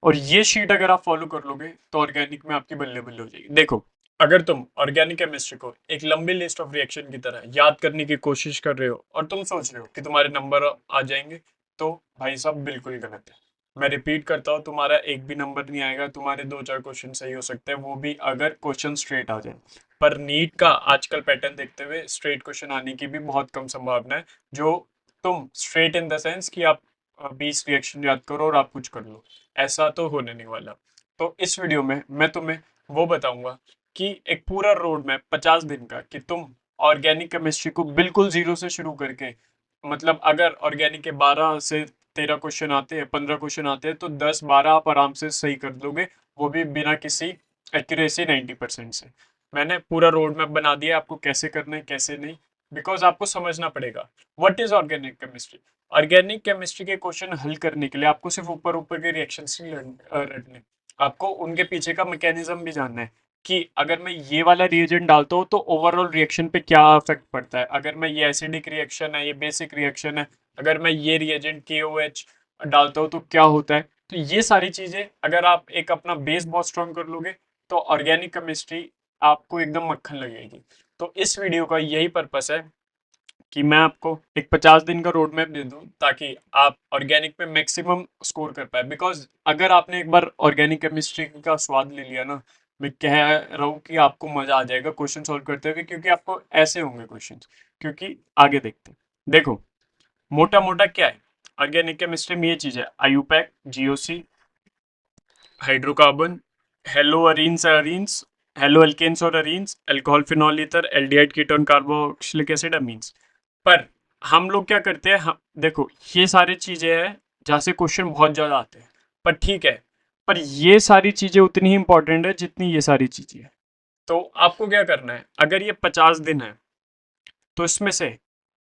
और ये शीट अगर आप फॉलो कर लोगे तो ऑर्गेनिक में आपकी बल्ले बल्ले हो जाएगी। देखो, अगर तुम ऑर्गेनिक केमिस्ट्री को एक लंबी लिस्ट ऑफ रिएक्शन की तरह याद करने की कोशिश कर रहे हो और तुम सोच रहे हो कि तुम्हारे नंबर आ जाएंगे, तो भाई साहब बिल्कुल गलत है। मैं रिपीट करता हूँ, तुम्हारा एक भी नंबर नहीं आएगा। तुम्हारे दो चार क्वेश्चन सही हो सकते हैं, वो भी अगर क्वेश्चन स्ट्रेट आ जाए। पर नीट का आजकल पैटर्न देखते हुए स्ट्रेट क्वेश्चन आने की भी बहुत कम संभावना है। जो तुम स्ट्रेट इन द सेंस कि आप 20 रिएक्शन याद करो और आप कुछ कर लो, ऐसा तो होने नहीं वाला। तो इस वीडियो में मैं तुम्हें वो बताऊंगा कि एक पूरा रोड मैप 50 दिन का, कि तुम ऑर्गेनिक केमिस्ट्री को बिल्कुल जीरो से शुरू करके, मतलब अगर ऑर्गेनिक के 12 से 13 क्वेश्चन आते हैं, 15 क्वेश्चन आते हैं, तो 10-12 आप आराम से सही कर दोगे, वो भी बिना किसी एक्यूरेसी 90% से। मैंने पूरा रोड मैप बना दिया आपको, कैसे करना है कैसे नहीं, बिकॉज आपको समझना पड़ेगा what is organic chemistry. Organic chemistry के क्वेश्चन हल करने के लिए आपको सिर्फ ऊपर ऊपर के रिएक्शंस नहीं रटने, आपको उनके पीछे का मैकेनिज्म भी जानना है कि अगर मैं ये वाला रिएजेंट डालता हूँ तो ओवरऑल रिएक्शन पे क्या इफेक्ट पड़ता है, अगर मैं ये एसिडिक रिएक्शन है, ये बेसिक रिएक्शन है, अगर मैं ये रिएजेंट KOH डालता हूँ तो क्या होता है। तो ये सारी चीजें अगर आप एक अपना बेस बहुत स्ट्रॉन्ग कर लोगे, तो ऑर्गेनिक केमिस्ट्री आपको एकदम मक्खन लगेगी। तो इस वीडियो का यही पर्पस है कि मैं आपको एक 50 दिन का रोड मैप दे दूं, ताकि आप ऑर्गेनिक पे मैक्सिमम स्कोर कर पाए। बिकॉज अगर आपने एक बार ऑर्गेनिक केमिस्ट्री का स्वाद ले लिया ना, मैं कह रहा हूँ कि आपको मजा आ जाएगा क्वेश्चन सॉल्व करते हुए, क्योंकि आपको ऐसे होंगे क्वेश्चन। क्योंकि आगे देखते हैं। देखो, मोटा मोटा क्या है ऑर्गेनिक केमिस्ट्री में, ये चीज है: IUPAC, GOC, hydrocarbon, halo arenes arenes, halo alkanes और arenes, alcohol phenol ether, aldehyde ketone carboxylic acid amines. पर हम लोग क्या करते हैं, देखो ये सारी चीजें हैं जहाँ से क्वेश्चन बहुत ज्यादा आते हैं, पर ठीक है, पर ये सारी चीजें उतनी ही इंपॉर्टेंट है जितनी ये सारी चीजें हैं। तो आपको क्या करना है, अगर ये 50 दिन है तो इसमें से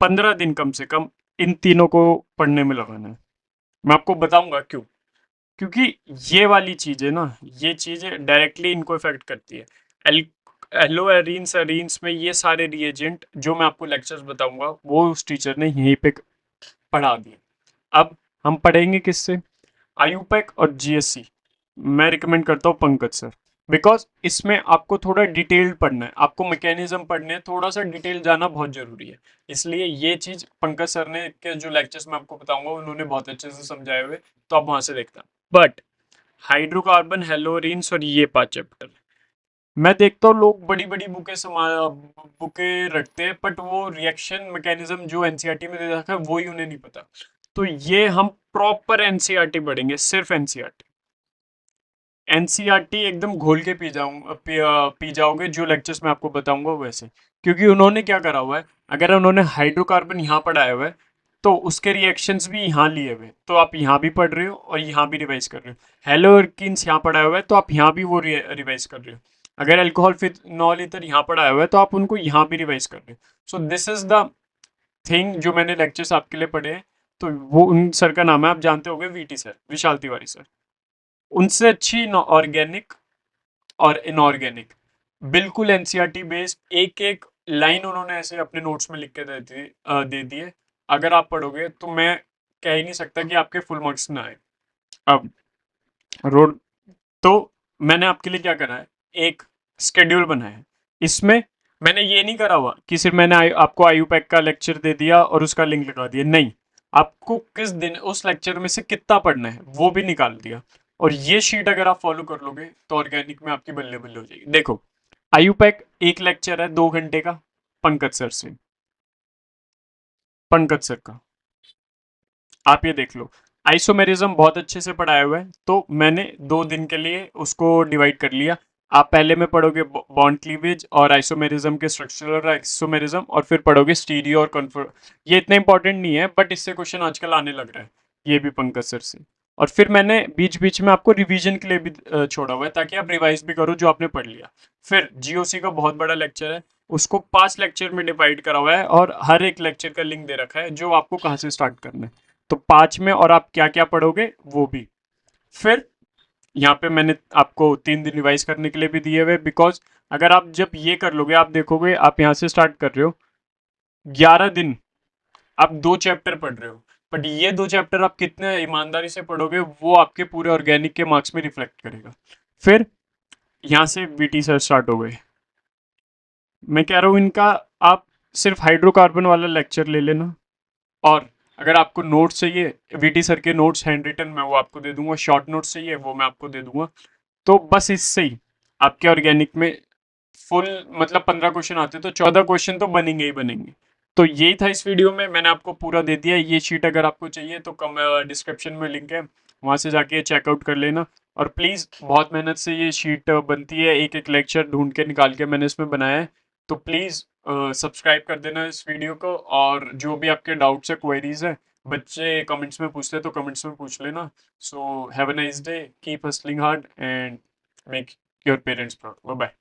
15 दिन कम से कम इन तीनों को पढ़ने में लगाना है। मैं आपको बताऊंगा क्यों। क्योंकि ये वाली चीजें ना, ये चीजें डायरेक्टली इनको इफेक्ट करती है। एल एलो एरीन्स एरीन्स में ये सारे रिएजेंट जो मैं आपको लेक्चर्स बताऊंगा, वो उस टीचर ने यहीं पे पढ़ा दिए। अब हम पढ़ेंगे किससे? आयूपैक और GSC। मैं रिकमेंड करता हूँ पंकज सर, बिकॉज इसमें आपको थोड़ा डिटेल्ड पढ़ना है, आपको मैकेनिज्म पढ़ने हैं, थोड़ा सा डिटेल जाना बहुत जरूरी है। इसलिए ये चीज पंकज सर ने के जो लेक्चर्स मैं आपको बताऊंगा उन्होंने बहुत अच्छे से समझाए हुए, तो आप वहां से देखना। बट हाइड्रोकार्बन, हेलोरिन्स और ये 5 चैप्टर मैं देखता हूँ लोग बड़ी बड़ी बुकें रखते हैं, बट वो रिएक्शन मैकेनिज्म जो एनसीईआरटी में दे रखा है वो ही उन्हें नहीं पता। तो ये हम प्रॉपर एनसीईआरटी पढ़ेंगे, सिर्फ एनसीईआरटी। एनसीईआरटी एकदम घोल के पी जाओगे, जो लेक्चर्स मैं आपको बताऊंगा वैसे। क्योंकि उन्होंने क्या करा हुआ है, अगर उन्होंने हाइड्रोकार्बन यहाँ पढ़ाया हुआ है तो उसके रिएक्शंस भी यहाँ लिए हुए, तो आप यहाँ भी पढ़ रहे हो और यहाँ भी रिवाइज कर रहे हो। हेलोकिन्स यहाँ पढ़ाया हुआ है तो आप यहाँ भी वो रिवाइज कर रहे हो। अगर अल्कोहल फिनॉल ईथर यहाँ पढ़ाया हुआ है तो आप उनको यहाँ भी रिवाइज कर रहे हो। So this is the thing जो मैंने लेक्चर्स आपके लिए पढ़े हैं। तो वो उन सर का नाम है, आप जानते होंगे, VT सर, विशाल तिवारी सर। उनसे अच्छी ऑर्गेनिक और इनऑर्गेनिक, बिल्कुल एनसीईआरटी बेस्ड, एक एक लाइन उन्होंने ऐसे अपने नोट्स में लिख के दे दिए। अगर आप पढ़ोगे तो मैं कह ही नहीं सकता कि आपके फुल मार्क्स ना आए। अब रोड, तो मैंने आपके लिए क्या करा है, एक स्केड्यूल बनाया है। इसमें मैंने ये नहीं करा हुआ कि सिर्फ मैंने आपको आयूपैक का लेक्चर दे दिया और उसका लिंक लगा दिया, नहीं। आपको किस दिन उस लेक्चर में से कितना पढ़ना है वो भी निकाल दिया। और ये शीट अगर आप फॉलो कर लोगे तो ऑर्गेनिक में आपकी बल्ले बल्ले हो जाएगी। देखो, आयूपैक एक लेक्चर है 2 घंटे का, पंकज सर से, पंकज सर का, आप ये देख लो। आइसोमेरिज्म बहुत अच्छे से पढ़ाया हुआ है, तो मैंने 2 दिन के लिए उसको डिवाइड कर लिया। आप पहले में पढ़ोगे बॉन्ड क्लीवेज और आइसोमेरिज्म के स्ट्रक्चरल आइसोमेरिज्म, और फिर पढ़ोगे स्टीरियो और कन्फर्म। ये इतना इंपॉर्टेंट नहीं है, बट इससे क्वेश्चन आजकल आने लग रहा है, ये भी पंकज सर से। और फिर मैंने बीच बीच में आपको रिवीजन के लिए भी छोड़ा हुआ है, ताकि आप रिवाइज भी करो जो आपने पढ़ लिया। फिर GOC का बहुत बड़ा लेक्चर है, उसको 5 लेक्चर में डिवाइड करा हुआ है, और हर एक लेक्चर का लिंक दे रखा है जो आपको कहाँ से स्टार्ट करना है। तो 5 में और आप क्या क्या पढ़ोगे वो भी। फिर यहाँ पे मैंने आपको 3 दिन रिवाइज करने के लिए भी दिए हुए, बिकॉज अगर आप जब ये कर लोगे, आप देखोगे आप यहाँ से स्टार्ट कर रहे हो, 11 दिन आप 2 चैप्टर पढ़ रहे हो, बट ये 2 चैप्टर आप कितने ईमानदारी से पढ़ोगे वो आपके पूरे ऑर्गेनिक के मार्क्स में रिफ्लेक्ट करेगा। फिर यहाँ से वीटी सर स्टार्ट हो गए। मैं कह रहा हूँ इनका आप सिर्फ हाइड्रोकार्बन वाला लेक्चर ले लेना, और अगर आपको नोट्स चाहिए वीटी सर के नोट्स हैंड रिटन मैं वो आपको दे दूंगा, शॉर्ट नोट्स चाहिए वो मैं आपको दे दूंगा। तो बस इससे ही आपके ऑर्गेनिक में फुल मतलब 15 क्वेश्चन आते तो 14 क्वेश्चन तो बनेंगे ही बनेंगे। तो यही था इस वीडियो में, मैंने आपको पूरा दे दिया। ये शीट अगर आपको चाहिए तो कम डिस्क्रिप्शन में लिंक है, वहाँ से जाके चेकआउट कर लेना। और प्लीज़ बहुत मेहनत से ये शीट बनती है, एक एक लेक्चर ढूंढ के निकाल के मैंने इसमें बनाया है। तो प्लीज़ सब्सक्राइब कर देना इस वीडियो को, और जो भी आपके डाउट्स है क्वेरीज है बच्चे कमेंट्स में पूछते हैं तो कमेंट्स में पूछ लेना। So have a nice day, keep hustling hard and make your parents proud. Bye bye.